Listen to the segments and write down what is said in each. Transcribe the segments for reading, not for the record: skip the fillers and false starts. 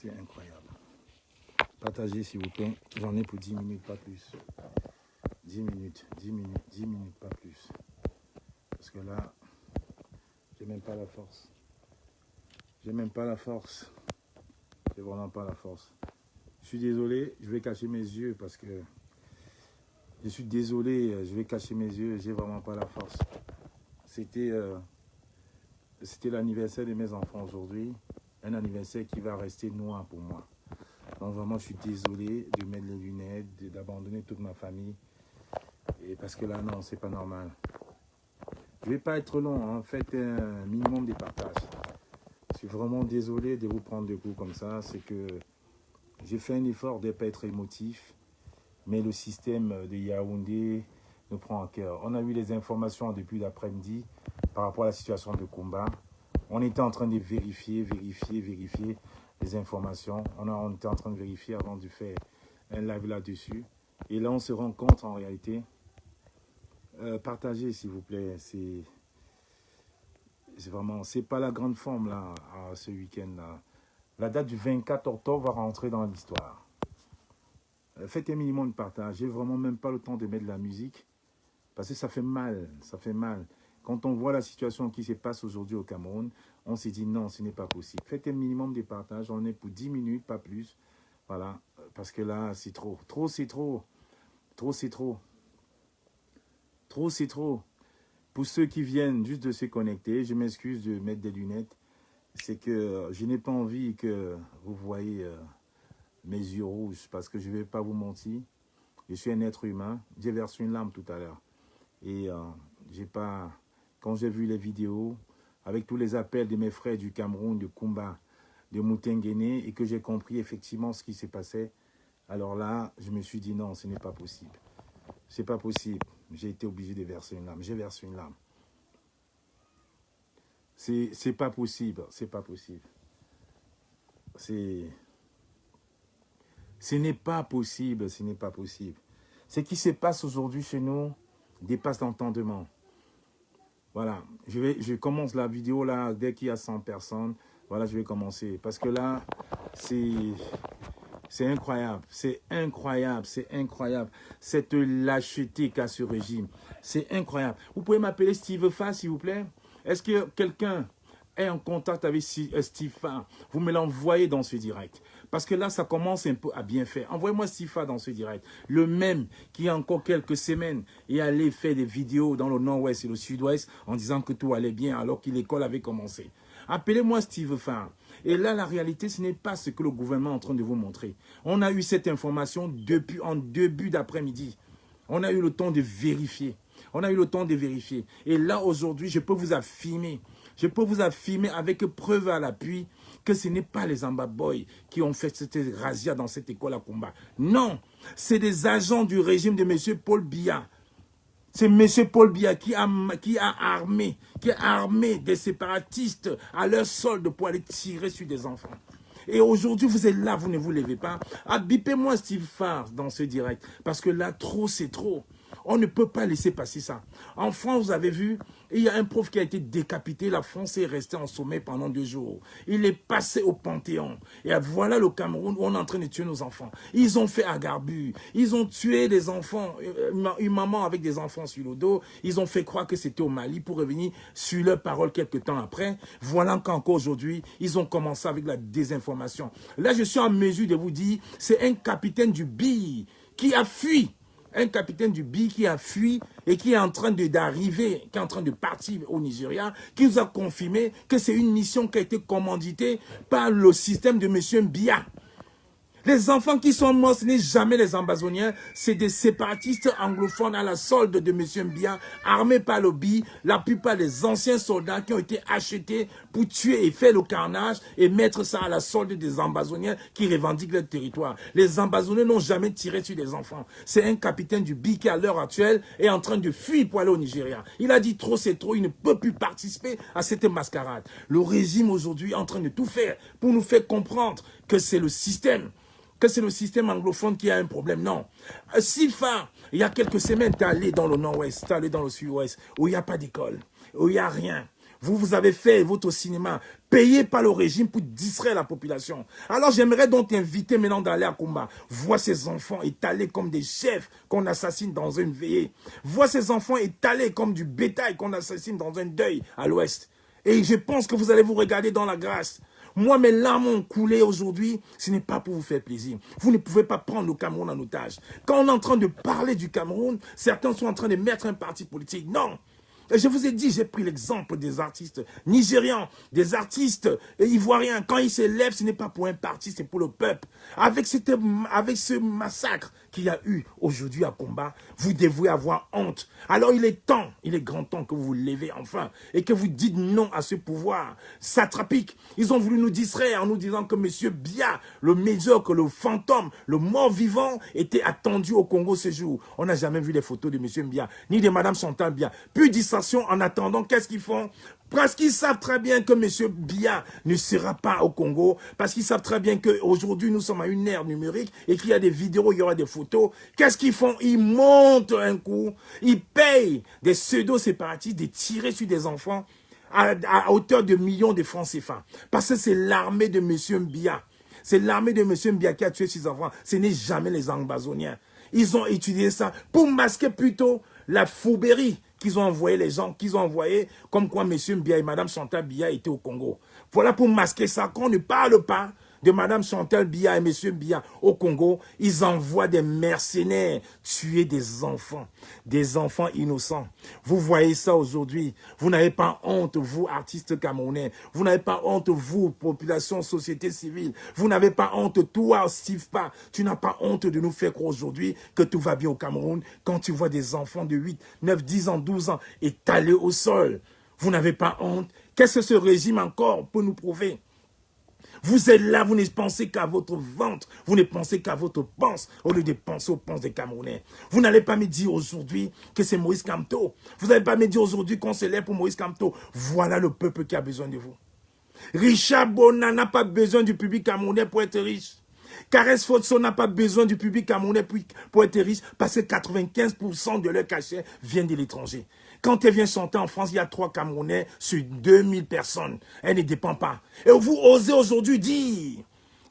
C'est incroyable. Partagez s'il vous plaît. J'en ai pour 10 minutes, pas plus. 10 minutes, 10 minutes, 10 minutes, pas plus. Parce que là, j'ai même pas la force. J'ai même pas la force. J'ai vraiment pas la force. Je suis désolé, je vais cacher mes yeux parce que je suis désolé, je vais cacher mes yeux, j'ai vraiment pas la force. C'était l'anniversaire de mes enfants aujourd'hui, un anniversaire qui va rester noir pour moi. Donc vraiment, je suis désolé de mettre les lunettes, d'abandonner toute ma famille. Et parce que là, non, c'est pas normal. Je vais pas être long, hein. Faites un minimum de partage. Je suis vraiment désolé de vous prendre de coups comme ça. C'est que j'ai fait un effort de ne pas être émotif, mais le système de Yaoundé nous prend à cœur. On a eu les informations depuis l'après-midi par rapport à la situation de combat. On était en train de vérifier les informations. On était en train de vérifier avant de faire un live là-dessus. Et là, on se rend compte en réalité. Partagez s'il vous plaît. C'est vraiment, c'est pas la grande forme là, ce week-end-là. La date du 24 octobre va rentrer dans l'histoire. Faites un minimum de partage. J'ai vraiment même pas le temps de mettre de la musique. Parce que ça fait mal, ça fait mal. Quand on voit la situation qui se passe aujourd'hui au Cameroun, on s'est dit non, ce n'est pas possible. Faites un minimum de partage. On est pour 10 minutes, pas plus. Voilà, parce que là, c'est trop. Trop, c'est trop. Trop, c'est trop. Trop, c'est trop. Pour ceux qui viennent juste de se connecter, je m'excuse de mettre des lunettes. C'est que je n'ai pas envie que vous voyez mes yeux rouges parce que je ne vais pas vous mentir. Je suis un être humain. J'ai versé une larme tout à l'heure. Et j'ai pas... Quand j'ai vu les vidéos, avec tous les appels de mes frères du Cameroun, de Kumba, de Moutenguene, et que j'ai compris effectivement ce qui s'est passé, alors là, je me suis dit non, ce n'est pas possible. C'est pas possible. J'ai été obligé de verser une larme. J'ai versé une larme. C'est pas possible. C'est pas possible. Ce n'est pas possible. Ce n'est pas possible. Ce qui se passe aujourd'hui chez nous dépasse l'entendement. Voilà. Je commence la vidéo là dès qu'il y a 100 personnes. Voilà, je vais commencer. Parce que là, c'est incroyable, c'est incroyable, c'est incroyable. Cette lâcheté qu'a ce régime, c'est incroyable. Vous pouvez m'appeler Steve Fa, s'il vous plaît? Est-ce que quelqu'un est en contact avec Steve Fa? Vous me l'envoyez dans ce direct. Parce que là, ça commence un peu à bien faire. Envoyez-moi Steve Fa dans ce direct. Le même qui, il y a encore quelques semaines, est allé faire des vidéos dans le nord-ouest et le sud-ouest en disant que tout allait bien alors que l'école avait commencé. Appelez-moi Steve Fa. Et là, la réalité, ce n'est pas ce que le gouvernement est en train de vous montrer. On a eu cette information en début d'après-midi. On a eu le temps de vérifier. On a eu le temps de vérifier. Et là, aujourd'hui, je peux vous affirmer avec preuve à l'appui que ce n'est pas les Ambaboy qui ont fait cette razzia dans cette école à combat. Non, c'est des agents du régime de M. Paul Biya. C'est M. Paul Biya qui a armé des séparatistes à leur solde pour aller tirer sur des enfants. Et aujourd'hui, vous êtes là, vous ne vous levez pas. Bipez-moi Steve Farr dans ce direct. Parce que là, trop, c'est trop. On ne peut pas laisser passer ça. En France, vous avez vu, il y a un prof qui a été décapité. La France est restée en sommeil pendant 2 jours. Il est passé au Panthéon. Et voilà le Cameroun où on est en train de tuer nos enfants. Ils ont fait Agarbu. Ils ont tué des enfants, une maman avec des enfants sur le dos. Ils ont fait croire que c'était au Mali pour revenir sur leurs paroles quelques temps après. Voilà qu'encore aujourd'hui, ils ont commencé avec la désinformation. Là, je suis en mesure de vous dire, c'est un capitaine du BI qui a fui. Un capitaine du BI qui a fui et qui est en train d'arriver, qui est en train de partir au Nigeria, qui nous a confirmé que c'est une mission qui a été commanditée par le système de M. Biya. Les enfants qui sont morts, ce n'est jamais les ambazoniens, c'est des séparatistes anglophones à la solde de M. Biya, armés par le BI, la plupart des anciens soldats qui ont été achetés pour tuer et faire le carnage et mettre ça à la solde des ambazoniens qui revendiquent leur territoire. Les ambazoniens n'ont jamais tiré sur des enfants. C'est un capitaine du BI qui, à l'heure actuelle, est en train de fuir pour aller au Nigeria. Il a dit trop, c'est trop, il ne peut plus participer à cette mascarade. Le régime aujourd'hui est en train de tout faire pour nous faire comprendre que c'est le système anglophone qui a un problème. Non. Sifa, il y a quelques semaines, tu es allé dans le nord-ouest, tu es allé dans le sud-ouest, où il n'y a pas d'école, où il n'y a rien. Vous avez fait votre cinéma payé par le régime pour distraire la population. Alors j'aimerais donc t'inviter maintenant d'aller à combat. Vois ces enfants étalés comme des chefs qu'on assassine dans une veillée. Vois ces enfants étalés comme du bétail qu'on assassine dans un deuil à l'ouest. Et je pense que vous allez vous regarder dans la grâce. Moi, mes larmes ont coulé aujourd'hui, ce n'est pas pour vous faire plaisir. Vous ne pouvez pas prendre le Cameroun en otage. Quand on est en train de parler du Cameroun, certains sont en train de mettre un parti politique. Non. Et je vous ai dit, j'ai pris l'exemple des artistes nigérians, des artistes ivoiriens. Quand ils s'élèvent, ce n'est pas pour un parti, c'est pour le peuple. Avec ce massacre qu'il y a eu aujourd'hui à combat, vous devez avoir honte. Alors il est grand temps que vous vous levez enfin et que vous dites non à ce pouvoir satrapique. Ils ont voulu nous distraire en nous disant que M. Biya, le médiocre, le fantôme, le mort-vivant, était attendu au Congo ce jour. On n'a jamais vu les photos de M. Biya, ni de Mme Chantal Biya. Puis distraction en attendant, qu'est-ce qu'ils font? Parce qu'ils savent très bien que M. Biya ne sera pas au Congo, parce qu'ils savent très bien qu'aujourd'hui, nous sommes à une ère numérique et qu'il y a des vidéos, il y aura des photos. Qu'est-ce qu'ils font? Ils montent un coup, ils payent des pseudo-séparatistes de tirer sur des enfants à hauteur de millions de francs CFA. Parce que c'est l'armée de M. Biya. C'est l'armée de M. Biya qui a tué ses enfants. Ce n'est jamais les Ambazoniens. Ils ont utilisé ça pour masquer plutôt la fourberie qu'ils ont envoyé les gens, qu'ils ont envoyé comme quoi M. Biya et Mme Chantal Biya étaient au Congo. Voilà pour masquer ça. Qu'on ne parle pas de Mme Chantal Biya et M. Biya au Congo, ils envoient des mercenaires tuer des enfants innocents. Vous voyez ça aujourd'hui. Vous n'avez pas honte, vous, artistes camerounais. Vous n'avez pas honte, vous, population, société civile. Vous n'avez pas honte, toi, Steve Pa. Tu n'as pas honte de nous faire croire aujourd'hui que tout va bien au Cameroun quand tu vois des enfants de 8, 9, 10 ans, 12 ans étalés au sol. Vous n'avez pas honte. Qu'est-ce que ce régime encore peut nous prouver? Vous êtes là, vous ne pensez qu'à votre ventre, vous ne pensez qu'à votre panse, au lieu de penser aux penses des Camerounais. Vous n'allez pas me dire aujourd'hui que c'est Moïse Kamto. Vous n'allez pas me dire aujourd'hui qu'on se lève pour Moïse Kamto. Voilà le peuple qui a besoin de vous. Richard Bona n'a pas besoin du public camerounais pour être riche. Karès Fotso n'a pas besoin du public camerounais pour être riche parce que 95% de leur cachet vient de l'étranger. Quand elle vient chanter en France, il y a 3 Camerounais sur 2000 personnes. Elle ne dépend pas. Et vous osez aujourd'hui dire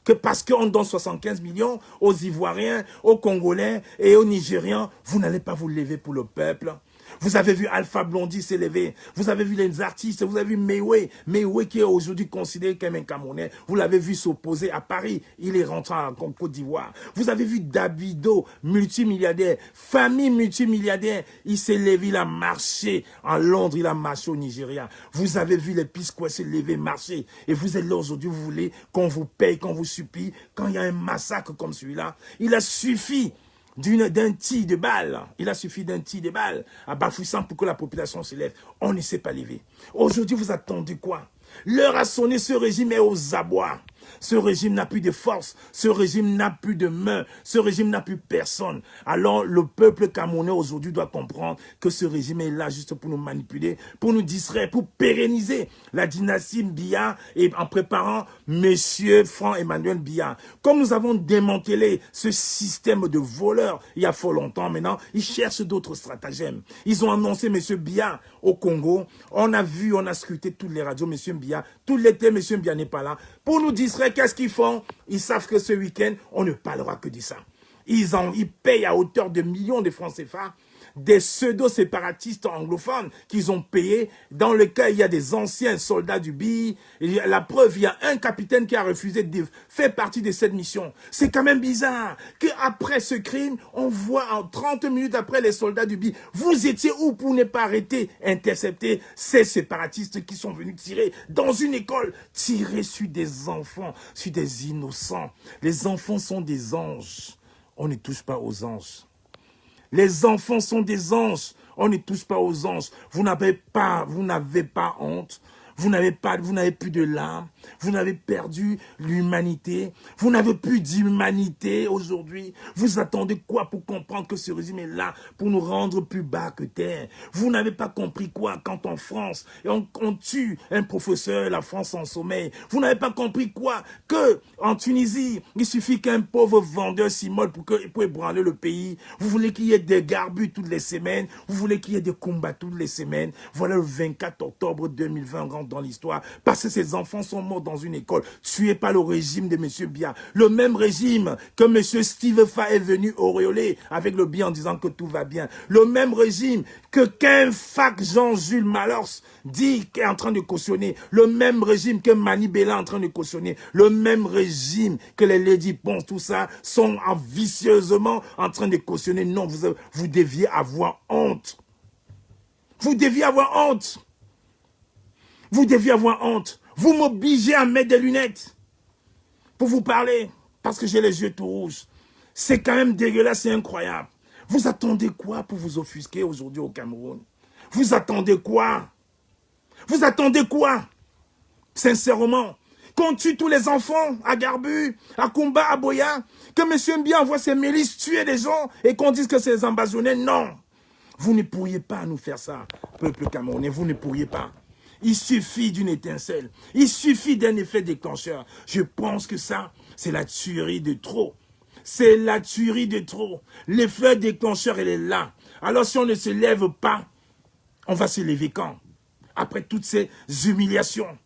que parce qu'on donne 75 millions aux Ivoiriens, aux Congolais et aux Nigérians, vous n'allez pas vous lever pour le peuple. Vous avez vu Alpha Blondy s'élever. Vous avez vu les artistes. Vous avez vu Mewe. Mewe qui est aujourd'hui considéré comme un Camerounais. Vous l'avez vu s'opposer à Paris. Il est rentré en Côte d'Ivoire. Vous avez vu Davido, multimilliardaire. Famille multimilliardaire. Il s'est levé, il a marché en Londres. Il a marché au Nigeria. Vous avez vu les Pisquois se lever, marcher. Et vous êtes là aujourd'hui. Vous voulez qu'on vous paye, qu'on vous supplie. Quand il y a un massacre comme celui-là, il a suffi d'un tir de balle. Il a suffi d'un tir de balle à Bafoussam pour que la population se lève. On ne s'est pas levé. Aujourd'hui, vous attendez quoi? L'heure a sonné, ce régime est aux abois. Ce régime n'a plus de force, ce régime n'a plus de main, ce régime n'a plus personne. Alors le peuple camerounais aujourd'hui doit comprendre que ce régime est là juste pour nous manipuler, pour nous distraire, pour pérenniser la dynastie Biya et en préparant Monsieur Franck-Emmanuel Biya. Comme nous avons démantelé ce système de voleurs il y a fort longtemps maintenant, ils cherchent d'autres stratagèmes. Ils ont annoncé Monsieur Biya au Congo. On a vu, on a scruté toutes les radios, Monsieur Biya. Tout l'été, Monsieur Biya n'est pas là. Pour nous distraire, qu'est-ce qu'ils font? Ils savent que ce week-end, on ne parlera que de ça. Ils payent à hauteur de millions de francs CFA des pseudo-séparatistes anglophones qu'ils ont payés, dans le cas il y a des anciens soldats du BI. La preuve, il y a un capitaine qui a refusé de faire partie de cette mission. C'est quand même bizarre qu'après ce crime, on voit en 30 minutes après les soldats du BI, vous étiez où pour ne pas arrêter, intercepter ces séparatistes qui sont venus tirer dans une école, tirer sur des enfants, sur des innocents. Les enfants sont des anges. On ne touche pas aux anges. Les enfants sont des anges. On ne touche pas aux anges. Vous n'avez pas honte. Vous n'avez plus de larmes. Vous n'avez perdu l'humanité. Vous n'avez plus d'humanité aujourd'hui. Vous attendez quoi pour comprendre que ce régime est là pour nous rendre plus bas que terre? Vous n'avez pas compris quoi quand en France, on tue un professeur, la France en sommeil. Vous n'avez pas compris quoi que en Tunisie, il suffit qu'un pauvre vendeur s'immole pour ébranler le pays. Vous voulez qu'il y ait des garbus toutes les semaines. Vous voulez qu'il y ait des combats toutes les semaines. Voilà le 24 octobre 2020, on rentre dans l'histoire. Parce que ces enfants sont morts dans une école, tués par le régime de M. Biya. Le même régime que M. Steve Fa est venu auréoler avec le Biya en disant que tout va bien. Le même régime que qu'un fac Jean-Jules Malors dit qu'est en train de cautionner. Le même régime que Mani Bella est en train de cautionner. Le même régime que les Lady Ponce, tout ça, sont vicieusement en train de cautionner. Non, vous deviez avoir honte. Vous deviez avoir honte. Vous deviez avoir honte. Vous m'obligez à mettre des lunettes pour vous parler parce que j'ai les yeux tout rouges. C'est quand même dégueulasse, c'est incroyable. Vous attendez quoi pour vous offusquer aujourd'hui au Cameroun? Vous attendez quoi? Vous attendez quoi? Sincèrement, qu'on tue tous les enfants à Garbu, à Kumba, à Boya, que M. Biya envoie ses milices tuer des gens et qu'on dise que c'est des ambazonnés? Non. Vous ne pourriez pas nous faire ça, peuple camerounais, vous ne pourriez pas. Il suffit d'une étincelle, il suffit d'un effet déclencheur. Je pense que ça, c'est la tuerie de trop. C'est la tuerie de trop. L'effet déclencheur, elle est là. Alors si on ne se lève pas, on va se lever quand? Après toutes ces humiliations.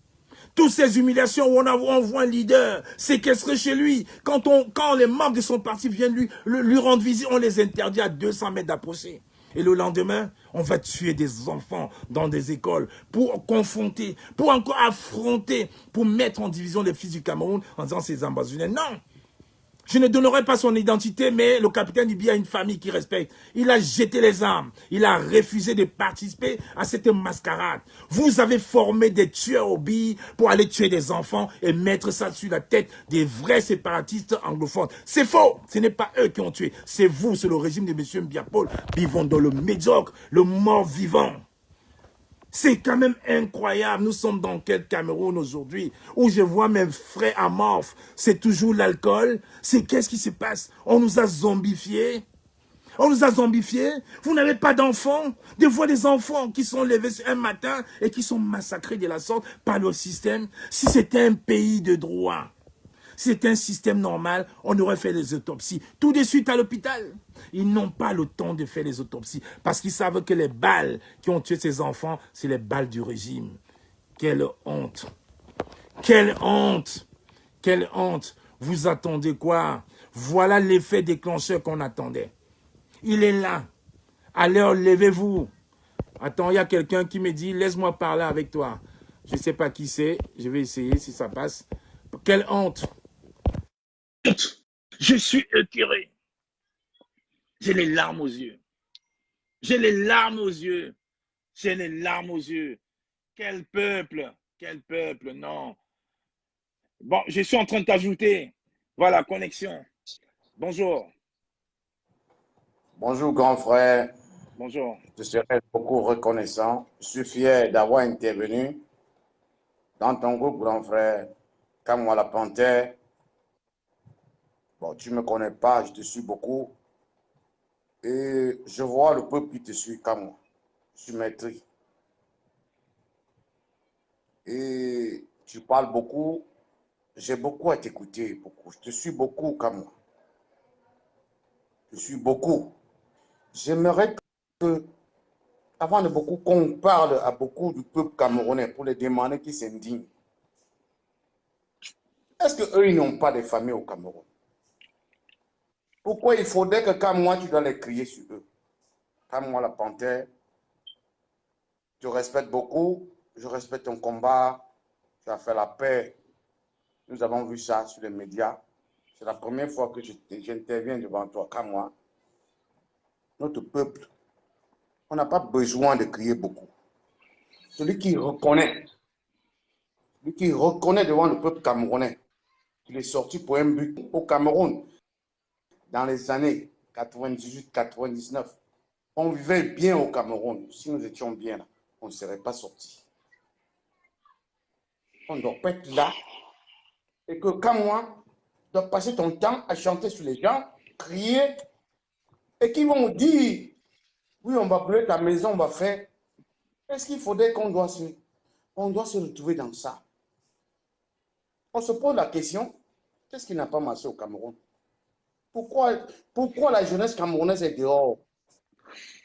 Toutes ces humiliations où on voit un leader séquestré chez lui. Quand les membres de son parti viennent lui rendre visite, on les interdit à 200 mètres d'approcher. Et le lendemain, on va tuer des enfants dans des écoles pour confronter, pour encore affronter, pour mettre en division les fils du Cameroun en disant ces ambassadeurs. Non! Je ne donnerai pas son identité, mais le capitaine Biya a une famille qui respecte. Il a jeté les armes. Il a refusé de participer à cette mascarade. Vous avez formé des tueurs au billes pour aller tuer des enfants et mettre ça sur la tête des vrais séparatistes anglophones. C'est faux. Ce n'est pas eux qui ont tué. C'est vous, c'est le régime de M. Biya-Paul, vivant dans le médiocre, le mort-vivant. C'est quand même incroyable. Nous sommes dans quel Cameroun aujourd'hui où je vois mes frères amorphes. C'est toujours l'alcool. C'est qu'est-ce qui se passe? On nous a zombifiés. On nous a zombifiés. Vous n'avez pas d'enfants. Des fois des enfants qui sont levés un matin et qui sont massacrés de la sorte par le système. Si c'était un pays de droit, si c'était un système normal, on aurait fait les autopsies tout de suite à l'hôpital. Ils n'ont pas le temps de faire les autopsies parce qu'ils savent que les balles qui ont tué ces enfants, c'est les balles du régime. Quelle honte! Quelle honte! Quelle honte! Vous attendez quoi? Voilà l'effet déclencheur qu'on attendait. Il est là. Allez, levez-vous. Attends, il y a quelqu'un qui me dit, laisse-moi parler avec toi. Je ne sais pas qui c'est. Je vais essayer si ça passe. Quelle honte! Je suis écœuré. J'ai les larmes aux yeux. J'ai les larmes aux yeux. J'ai les larmes aux yeux. Quel peuple! Quel peuple! Non. Bon, je suis en train de t'ajouter. Voilà, connexion. Bonjour. Bonjour, grand frère. Bonjour. Je serais beaucoup reconnaissant. Je suis fier d'avoir intervenu dans ton groupe, grand frère. Comme moi, la Panthère. Bon, tu ne me connais pas, je te suis beaucoup. Et je vois le peuple qui te suit comme moi. Je suis maître. Et tu parles beaucoup. J'ai beaucoup à t'écouter, beaucoup. Je te suis beaucoup comme moi. Je suis beaucoup. J'aimerais que, avant de beaucoup, qu'on parle à beaucoup du peuple camerounais pour les demander qui s'indignent. Est-ce qu'eux, ils n'ont pas de famille au Cameroun? Pourquoi il faudrait que comme moi, tu dois les crier sur eux? Comme moi, la Panthère, je respecte beaucoup, je respecte ton combat, tu as fait la paix. Nous avons vu ça sur les médias. C'est la première fois que j'interviens devant toi, comme moi. Notre peuple, on n'a pas besoin de crier beaucoup. Celui qui reconnaît devant le peuple camerounais qu'il est sorti pour un but au Cameroun dans les années 98-99. On vivait bien au Cameroun. Si nous étions bien là, on ne serait pas sortis. On ne doit pas être là. Et que quand moi, tu dois passer ton temps à chanter sur les gens, crier, et qui vont dire, oui, on va brûler ta maison, on va faire. Est-ce qu'il faudrait qu'on doit se retrouver dans ça? On se pose la question, qu'est-ce qui n'a pas marché au Cameroun? Pourquoi la jeunesse camerounaise est dehors?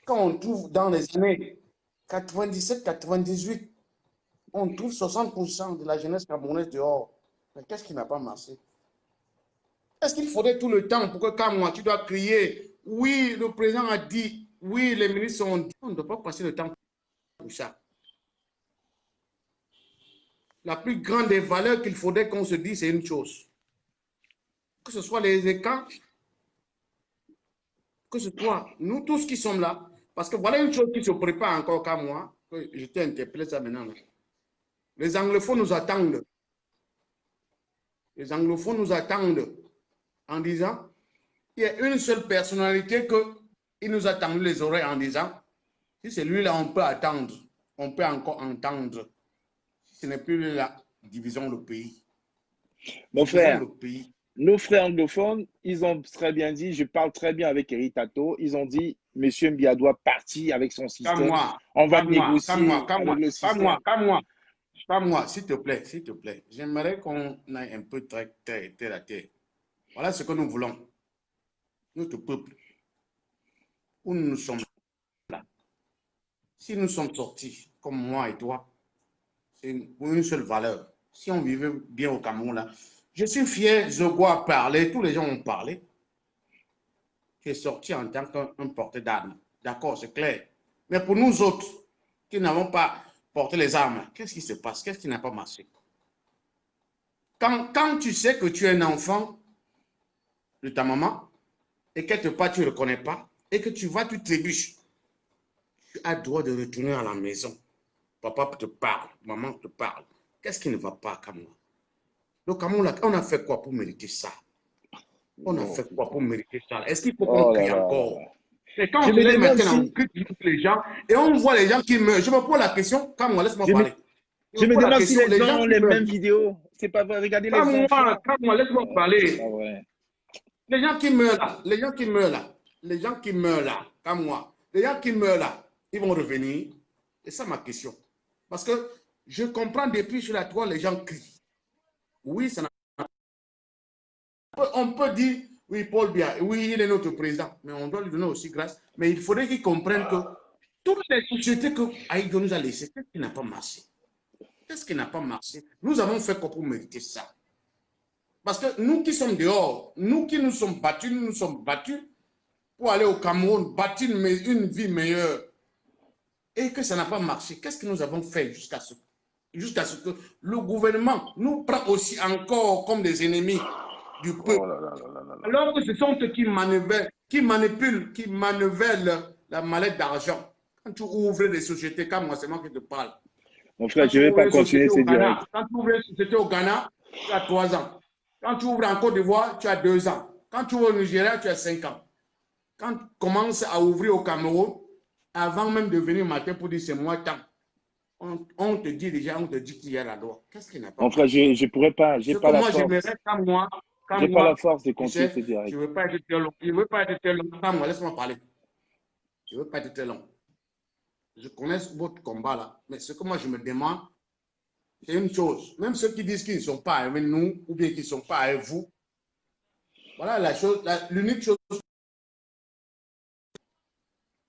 Quand on trouve dans les années 97-98, on trouve 60% de la jeunesse camerounaise dehors. Mais qu'est-ce qui n'a pas marché? Est-ce qu'il faudrait tout le temps pour que quand moi, tu dois crier, oui, le président a dit, oui, les ministres ont dit, on ne doit pas passer le temps pour ça. La plus grande des valeurs qu'il faudrait qu'on se dise, c'est une chose. Que ce soit les écrans, que ce soit nous tous qui sommes là. Parce que voilà une chose qui se prépare encore qu'à moi, que je t'ai interpellé ça maintenant. Les anglophones nous attendent. Les anglophones nous attendent en disant, il y a une seule personnalité qui nous a tendu les oreilles en disant, si c'est lui là, on peut attendre, on peut encore entendre. Si ce n'est plus lui là, divisons le pays. Mon frère, le pays. nos frères anglophones, ils ont très bien dit, je parle très bien avec Eri Tato, ils ont dit, Monsieur Mbia doit partir avec son système. On va négocier avec le système. Pas moi, s'il te plaît, s'il te plaît. J'aimerais qu'on aille un peu terre à terre. Voilà ce que nous voulons. Notre peuple, où nous sommes là. Si nous sommes sortis, comme moi et toi, c'est pour une seule valeur. Si on vivait bien au Cameroun, là, je suis fier, Zogo a parlé, tous les gens ont parlé. Tu es sorti en tant qu'un porteur d'armes. D'accord, c'est clair. Mais pour nous autres, qui n'avons pas porté les armes, qu'est-ce qui se passe? Qu'est-ce qui n'a pas marché? Quand tu sais que tu es un enfant de ta maman, et quelque part tu ne reconnais pas, et que tu vas, tu trébuches, tu as le droit de retourner à la maison. Papa te parle, maman te parle. Qu'est-ce qui ne va pas, Cameroun? Le Cameroun, on a fait quoi pour mériter ça? On a fait quoi pour mériter ça? Est-ce qu'il faut qu'on crie encore? Et quand on se lève maintenant, on crie les gens, et on voit les gens qui meurent. Je me pose la question, Cameroun, laisse-moi parler. Je me demande si les gens ont les mêmes vidéos. C'est pas vrai, regardez les enfants. Cameroun, laisse-moi parler. Les gens qui meurent là, les gens qui meurent là, les gens qui meurent là, comme moi, les gens qui meurent là, ils vont revenir. Et ça, ma question. Parce que je comprends depuis sur la toile, les gens crient. Oui, ça n'a pas. On peut dire, oui, Paul Biya, oui, il est notre président, mais on doit lui donner aussi grâce. Mais il faudrait qu'il comprenne que toutes les sociétés que Aïdo nous a laissées, qu'est-ce qui n'a pas marché? Qu'est-ce qui n'a pas marché? Nous avons fait quoi pour mériter ça? Parce que nous qui sommes dehors, nous qui nous sommes battus pour aller au Cameroun, bâtir une vie meilleure. Et que ça n'a pas marché. Qu'est-ce que nous avons fait jusqu'à ce que le gouvernement nous prend aussi encore comme des ennemis du peuple. Alors que ce sont eux qui manipulent la mallette d'argent. Quand tu ouvres des sociétés, comme moi, c'est moi qui te parle. Mon frère, je ne vais pas continuer ce direct. Quand tu ouvres une société au Ghana, tu as 3 ans. Quand tu ouvres en Côte d'Ivoire, tu as 2 ans. Quand tu ouvres au Nigeria, tu as 5 ans. Quand tu commences à ouvrir au Cameroun, avant même de venir matin pour dire c'est moi tant, on te dit déjà, on te dit qu'il y a la loi. Qu'est-ce qui n'a pas? Mon frère, je ne pourrais pas, j'ai pas la force. Moi, j'aimerais j'ai pas la force de continuer ce direct. Je ne veux pas être très long. Je ne veux pas être très long. Moi, laisse-moi parler. Je ne veux pas être très long. Je connais votre combat là, mais ce que moi je me demande, c'est une chose. Même ceux qui disent qu'ils ne sont pas avec nous, ou bien qu'ils ne sont pas avec vous, voilà la chose, l'unique chose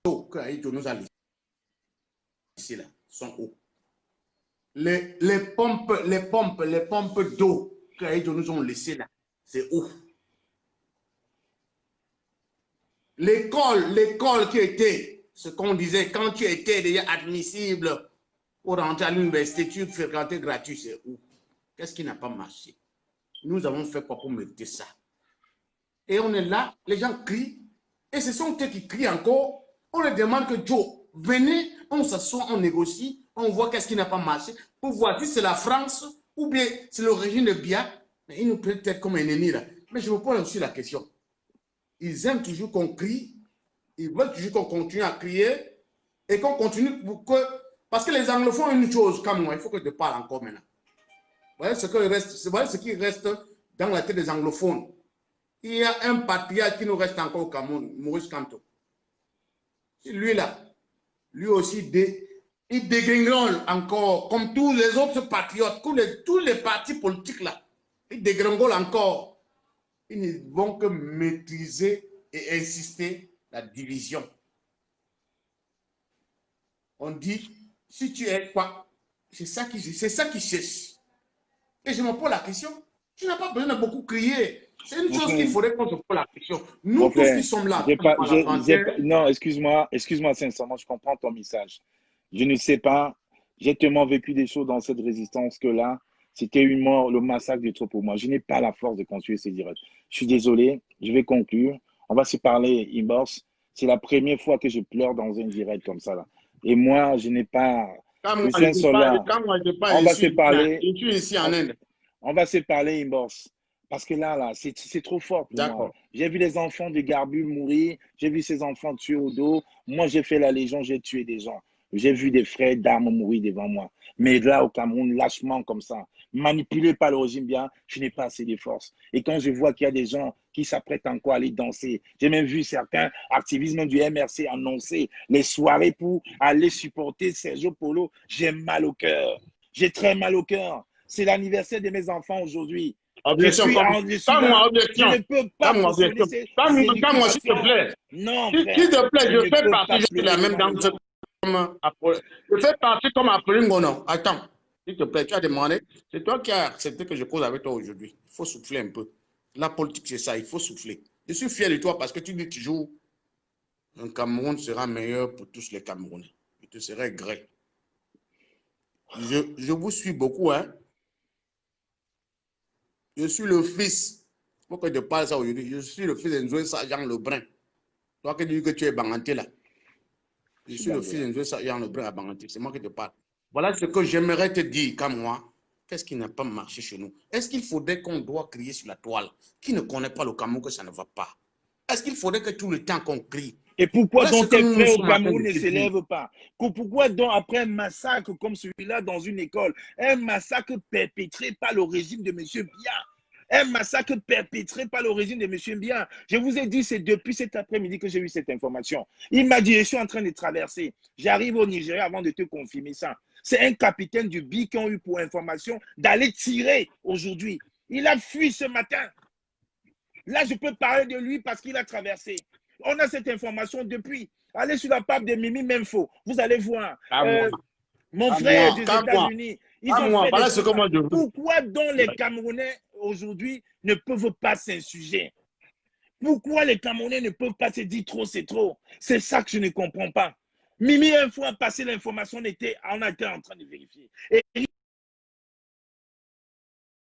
que Aïto nous a laissé ici là, sont hauts. Les pompes d'eau que Aïto nous ont laissées là, c'est haut. L'école qui était, ce qu'on disait, quand tu étais déjà admissible pour rentrer à l'université, tu fréquentais gratuit, c'est où? Qu'est-ce qui n'a pas marché? Nous avons fait quoi pour mériter ça? Et on est là, les gens crient, et ce sont eux qui crient encore. On leur demande que Joe, venez, on s'assoit, on négocie, on voit qu'est-ce qui n'a pas marché, pour voir si c'est la France ou bien c'est le régime de Biya. Mais ils nous prennent peut-être comme un ennemi là. Mais je me pose aussi la question. Ils aiment toujours qu'on crie, ils veulent toujours qu'on continue à crier et qu'on continue pour que... Parce que les anglophones ont une chose comme moi, il faut que je te parle encore maintenant. Voilà ce qui reste dans la tête des anglophones. Il y a un patriarche qui nous reste encore au Cameroun, Maurice Kamto. Lui-là, lui aussi, il dégringole encore, comme tous les autres patriotes, tous les partis politiques là. Ils dégringolent encore. Ils ne vont que maîtriser et insister la division. On dit, si tu es quoi, c'est ça qui cherche. Et je me pose la question. Tu n'as pas besoin de beaucoup crier. C'est une chose qu'il faudrait qu'on se pose la question. Nous tous qui sommes là. Non, excuse-moi, sincèrement, je comprends ton message. Je ne sais pas. J'ai tellement vécu des choses dans cette résistance que là, c'était une mort, le massacre de trop pour moi. Je n'ai pas la force de continuer ces directs. Je suis désolé, je vais conclure. On va se parler, Inbox. C'est la première fois que je pleure dans un direct comme ça là. Et moi, je n'ai pas. Quand moi, je suis ici en Inde. On va se parler, Inbox. Parce que là, c'est trop fort pour moi. J'ai vu les enfants de Garbu mourir. J'ai vu ces enfants tués au dos. Moi, j'ai fait la Légion, j'ai tué des gens. J'ai vu des frères d'armes mourir devant moi. Mais là, au Cameroun, lâchement comme ça, manipulé par le régime bien, je n'ai pas assez de force. Et quand je vois qu'il y a des gens qui s'apprêtent encore à aller danser, j'ai même vu certains activistes du MRC annoncer les soirées pour aller supporter Sergio Polo. J'ai mal au cœur. J'ai très mal au cœur. C'est l'anniversaire de mes enfants aujourd'hui. Objection. Objection. Je ne peux pas moi, s'il te plaît. Non, s'il te plaît, je fais partie, je suis la même dans ce... Je fais partie comme Apolline Gono. Attends, s'il te plaît, tu as demandé. C'est toi qui as accepté que je cause avec toi aujourd'hui. Il faut souffler un peu. La politique, c'est ça, il faut souffler. Je suis fier de toi parce que tu dis toujours un Cameroun sera meilleur pour tous les Camerounais. Je te serai gré. Je vous suis beaucoup, hein. Je suis le fils. Pourquoi je te parle ça aujourd'hui? Je suis le fils de Nzoé Jean Lebrun. Toi qui dis que tu es Banganté là. Je suis le fils de Nzoé Jean Lebrun à Banganté. C'est moi qui te parle. Voilà ce que j'aimerais te dire, comme moi. Qu'est-ce qui n'a pas marché chez nous? Est-ce qu'il faudrait qu'on doit crier sur la toile? Qui ne connaît pas le Cameroun que ça ne va pas? Est-ce qu'il faudrait que tout le temps qu'on crie? Et pourquoi donc tes frères au Cameroun ne s'élèvent pas? Pourquoi donc après un massacre comme celui-là dans une école, un massacre perpétré par le régime de M. Biya, un massacre perpétré par le régime de M. Biya. Je vous ai dit, c'est depuis cet après-midi que j'ai eu cette information. Il m'a dit, je suis en train de traverser. J'arrive au Nigeria avant de te confirmer ça. C'est un capitaine du BI qui a eu pour information d'aller tirer aujourd'hui. Il a fui ce matin. Là, je peux parler de lui parce qu'il a traversé. On a cette information depuis. Allez sur la page de Mimi Menfo. Vous allez voir. Mon frère des États-Unis. Pourquoi donc les Camerounais aujourd'hui ne peuvent pas s'insurger? Pourquoi les Camerounais ne peuvent pas se dire trop, c'est trop? C'est ça que je ne comprends pas. Mimi Info a passé l'information, on a été en train de vérifier. Et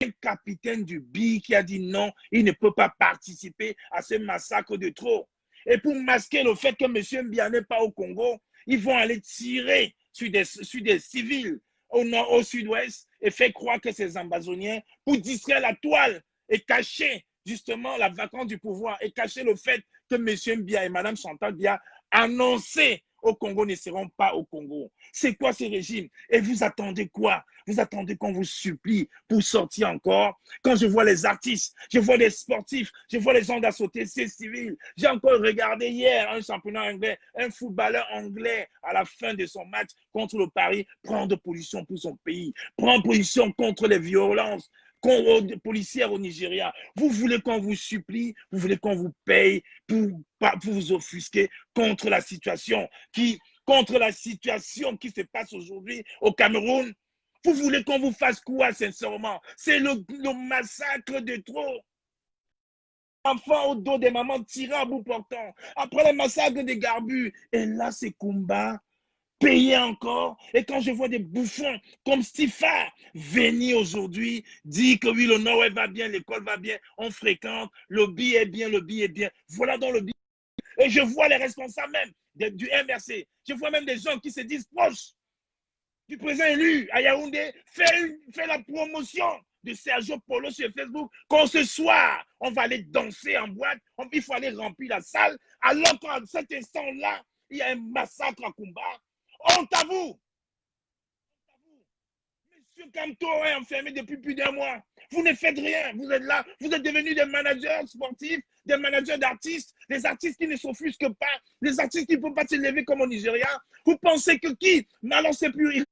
un capitaine du BI qui a dit non, il ne peut pas participer à ce massacre de trop. Et pour masquer le fait que M. Biya n'est pas au Congo, ils vont aller tirer sur des civils au nord, au sud-ouest et faire croire que c'est Ambazoniens pour distraire la toile et cacher justement la vacance du pouvoir et cacher le fait que M. Biya et Mme Chantal Biya annonçaient au Congo ne seront pas au Congo. C'est quoi ce régime? Et vous attendez quoi? Vous attendez qu'on vous supplie pour sortir encore? Quand je vois les artistes, je vois les sportifs, je vois les gens de la société civile. J'ai encore regardé hier un championnat anglais, un footballeur anglais à la fin de son match contre le Paris prendre position pour son pays, prendre position contre les violences policières au Nigeria. Vous voulez qu'on vous supplie, vous voulez qu'on vous paye pour vous offusquer contre la situation qui se passe aujourd'hui au Cameroun. Vous voulez qu'on vous fasse quoi, sincèrement? C'est le massacre de trop. Enfants au dos des mamans tirés à bout portant. Après le massacre des Garbu. Et là, c'est Kumba payé encore. Et quand je vois des bouffons comme Stifa venir aujourd'hui, dire que oui, le Nord va bien, l'école va bien, on fréquente, le BI est bien, le BI est bien. Voilà dans le BI. Et je vois les responsables même du MRC. Je vois même des gens qui se disent proches du président élu à Yaoundé faire la promotion de Sergio Polo sur Facebook. Quand ce soir, on va aller danser en boîte, il faut aller remplir la salle, alors qu'à cet instant-là, il y a un massacre à Kumba. Honte à vous! M. Kamto est enfermé depuis plus d'un mois. Vous ne faites rien. Vous êtes là. Vous êtes devenus des managers sportifs, des managers d'artistes, des artistes qui ne s'offusquent pas, des artistes qui ne peuvent pas se lever comme au Nigeria. Vous pensez que qui? Alors c'est plus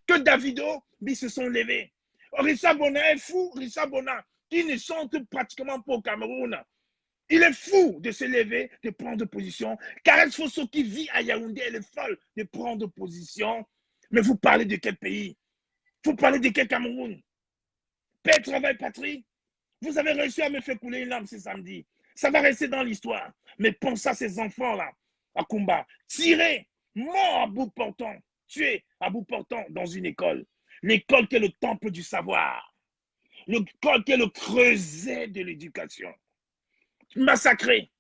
que Davido, mais ils se sont levés. Richard Bona est fou. Richard Bona, qui ne chante pratiquement pas au Cameroun. Il est fou de se lever, de prendre position. Karen Fosso qui vit à Yaoundé, elle est folle de prendre position. Mais vous parlez de quel pays? Vous parlez de quel Cameroun? Paix, travail, patrie. Vous avez réussi à me faire couler une larme ce samedi. Ça va rester dans l'histoire. Mais pensez à ces enfants-là, à Kumba, tirés, morts à bout portant, tués à bout portant dans une école. L'école qui est le temple du savoir. L'école qui est le creuset de l'éducation. Massacrés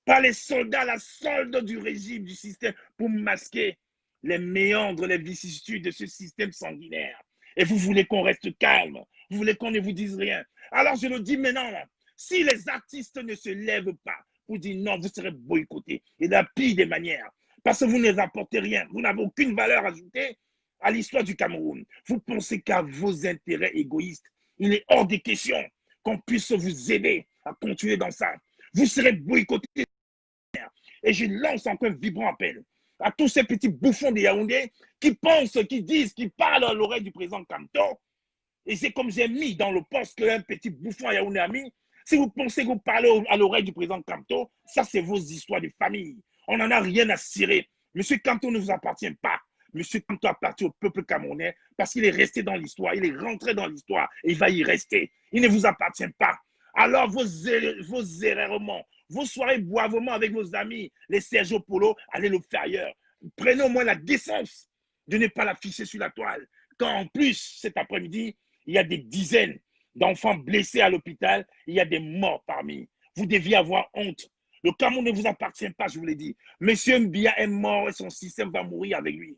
par les soldats, la solde du régime, du système, pour masquer les méandres, les vicissitudes de ce système sanguinaire. Et vous voulez qu'on reste calme, vous voulez qu'on ne vous dise rien. Alors je le dis maintenant, là, si les artistes ne se lèvent pas pour dire non, vous serez boycottés, et de la pire des manières, parce que vous ne les apportez rien, vous n'avez aucune valeur ajoutée à l'histoire du Cameroun. Vous pensez qu'à vos intérêts égoïstes, il est hors de question qu'on puisse vous aider à continuer dans ça. Vous serez boycottés. Et je lance encore un vibrant appel à tous ces petits bouffons de Yaoundé qui pensent, qui disent, qui parlent à l'oreille du président Kamto. Et c'est comme j'ai mis dans le poste qu'un petit bouffon à Yaoundé a mis. Si vous pensez que vous parlez à l'oreille du président Kamto, ça c'est vos histoires de famille. On n'en a rien à cirer. Monsieur Kamto ne vous appartient pas. Monsieur Kamto appartient au peuple camerounais parce qu'il est resté dans l'histoire, il est rentré dans l'histoire et il va y rester. Il ne vous appartient pas. Alors vos errements, vos soirées boivement avec vos amis, les Sergio Polo, allez le faire ailleurs. Prenez au moins la décence de ne pas l'afficher sur la toile. Quand en plus, cet après-midi, il y a des dizaines d'enfants blessés à l'hôpital, il y a des morts parmi. Vous deviez avoir honte. Le Cameroun ne vous appartient pas, je vous l'ai dit. Monsieur Mbia est mort et son système va mourir avec lui.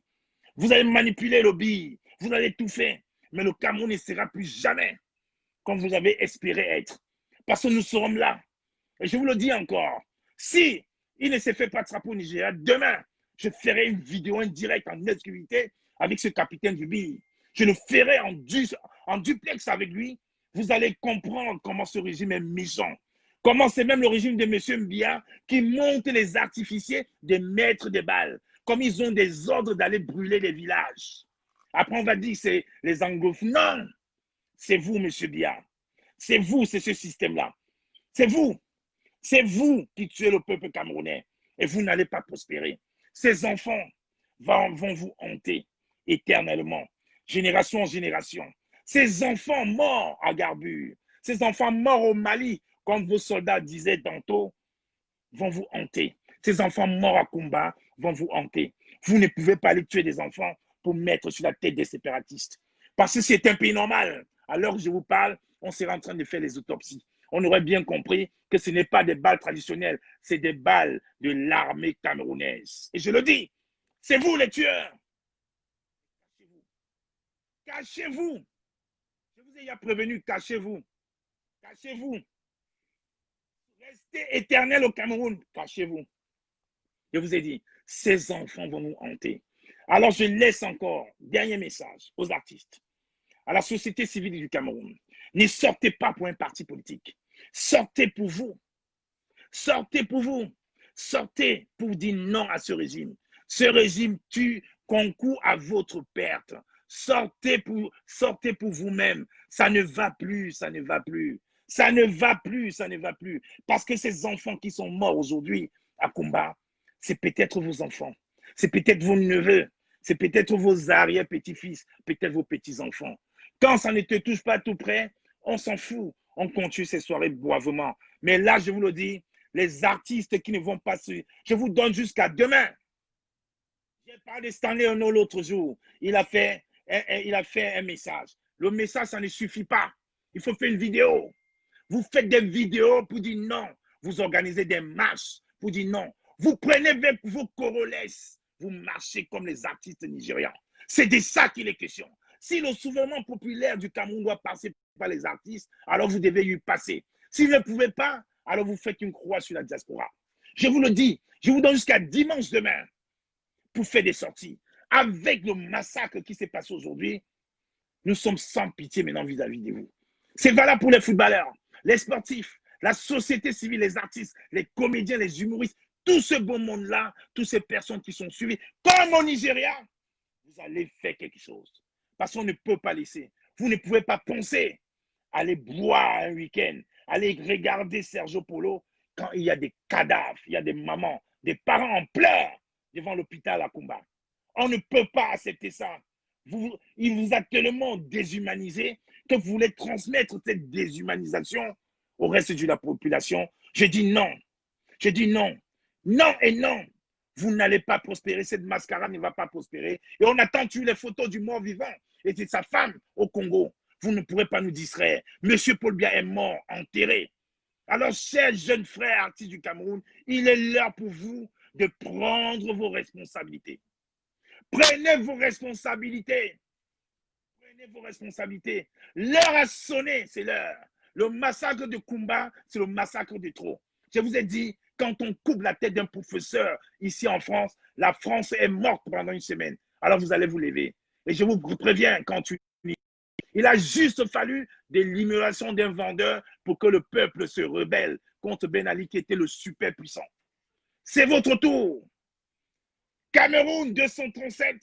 Vous allez manipuler le billet, vous allez tout faire, mais le Cameroun ne sera plus jamais comme vous avez espéré être. Parce que nous serons là. Et je vous le dis encore, si il ne se fait pas attraper au Nigeria, demain, je ferai une vidéo en direct, en exclusivité, avec ce capitaine du billet. Je le ferai en duplex avec lui. Vous allez comprendre comment ce régime est méchant. Comment c'est même le régime de M. Mbia qui monte les artificiers des maîtres des balles. Comme ils ont des ordres d'aller brûler les villages. Après, on va dire que c'est les anglophones. Non, c'est vous, M. Mbia. C'est vous, c'est ce système-là. C'est vous. C'est vous qui tuez le peuple camerounais. Et vous n'allez pas prospérer. Ces enfants vont vous hanter éternellement, génération en génération. Ces enfants morts à Garbure, ces enfants morts au Mali, comme vos soldats disaient tantôt, vont vous hanter. Ces enfants morts à Kumba vont vous hanter. Vous ne pouvez pas aller tuer des enfants pour mettre sur la tête des séparatistes. Parce que c'est un pays normal. Alors que je vous parle, on serait en train de faire les autopsies. On aurait bien compris que ce n'est pas des balles traditionnelles, c'est des balles de l'armée camerounaise. Et je le dis, c'est vous les tueurs. Cachez-vous. Je vous ai déjà prévenu, cachez-vous. Cachez-vous. Restez éternel au Cameroun, cachez-vous. Je vous ai dit, ces enfants vont nous hanter. Alors je laisse encore, dernier message aux artistes, à la société civile du Cameroun. Ne sortez pas pour un parti politique. Sortez pour vous. Sortez pour vous. Sortez pour dire non à ce régime. Ce régime tue, concourt à votre perte. Sortez pour vous-même. Ça ne va plus, ça ne va plus. Ça ne va plus, ça ne va plus. Parce que ces enfants qui sont morts aujourd'hui à Kumba, c'est peut-être vos enfants. C'est peut-être vos neveux. C'est peut-être vos arrière-petits-fils. Peut-être vos petits-enfants. Quand ça ne te touche pas tout près, on s'en fout. On continue ces soirées boivement. Mais là, je vous le dis, les artistes qui ne vont pas se... Je vous donne jusqu'à demain. J'ai parlé de Stanley Ono l'autre jour. Il a fait un message. Le message, ça ne suffit pas. Il faut faire une vidéo. Vous faites des vidéos pour dire non. Vous organisez des marches pour dire non. Vous prenez vos Coroles. Vous marchez comme les artistes nigérians. C'est de ça qu'il est question. Si le souverain populaire du Cameroun doit passer par les artistes, alors vous devez y passer. S'il ne pouvait pas, alors vous faites une croix sur la diaspora. Je vous le dis, je vous donne jusqu'à dimanche demain pour faire des sorties. avec le massacre qui s'est passé aujourd'hui, nous sommes sans pitié maintenant vis-à-vis de vous. C'est valable pour les footballeurs, les sportifs, la société civile, les artistes, les comédiens, les humoristes, tout ce beau monde-là, toutes ces personnes qui sont suivies, comme au Nigeria, vous allez faire quelque chose. Parce qu'on ne peut pas laisser. Vous ne pouvez pas penser à aller boire un week-end, aller regarder Sergio Polo quand il y a des cadavres, il y a des mamans, des parents en pleurs devant l'hôpital à Kumba. On ne peut pas accepter ça. Il vous a tellement déshumanisé que vous voulez transmettre cette déshumanisation au reste de la population. Je dis non. Je dis non. Non et non. Vous n'allez pas prospérer. Cette mascarade ne va pas prospérer. Et on attend toujours les photos du mort vivant et de sa femme au Congo. Vous ne pourrez pas nous distraire. Monsieur Paul Biya est mort, enterré. Alors, chers jeunes frères artistes du Cameroun, il est l'heure pour vous de prendre vos responsabilités. Prenez vos responsabilités. Prenez vos responsabilités. L'heure a sonné, c'est l'heure. Le massacre de Kumba, c'est le massacre de trop. Je vous ai dit, quand on coupe la tête d'un professeur ici en France, la France est morte pendant une semaine. Alors vous allez vous lever. Et je vous préviens, il a juste fallu de l'immolation d'un vendeur pour que le peuple se rebelle contre Ben Ali qui était le super puissant. C'est votre tour. Cameroun 237,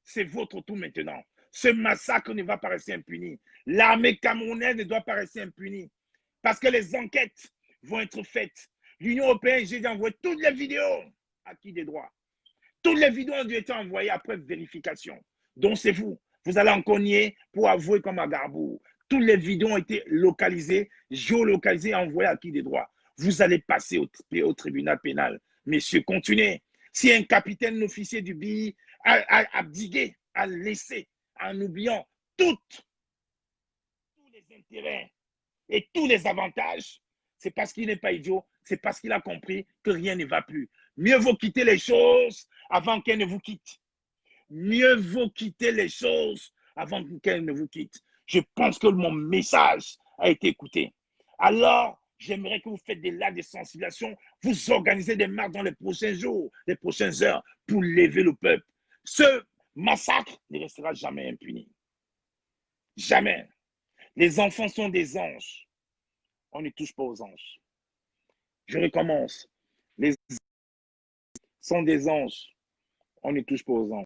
c'est votre tour maintenant. Ce massacre ne va pas rester impuni. L'armée camerounaise ne doit pas rester impunie. Parce que les enquêtes vont être faites. L'Union européenne, j'ai envoyé toutes les vidéos à qui des droits. Toutes les vidéos ont dû être envoyées après vérification. Donc c'est vous. Vous allez encore nier pour avouer comme à Garbour. Toutes les vidéos ont été localisées, géolocalisées et envoyées à qui des droits. Vous allez passer au tribunal pénal. Messieurs, continuez. Si un capitaine, un officier du BI a abdigué, a laissé, en oubliant tous les intérêts et tous les avantages, c'est parce qu'il n'est pas idiot, c'est parce qu'il a compris que rien ne va plus. Mieux vaut quitter les choses avant qu'elles ne vous quittent. Mieux vaut quitter les choses avant qu'elles ne vous quittent. Je pense que mon message a été écouté. Alors, j'aimerais que vous faites des lives de sensibilisation, vous organisez des marches dans les prochains jours, les prochaines heures pour lever le peuple. Ce massacre ne restera jamais impuni. Jamais. Les enfants sont des anges. On ne touche pas aux anges. Je recommence. Les sont des anges. On ne touche pas aux anges.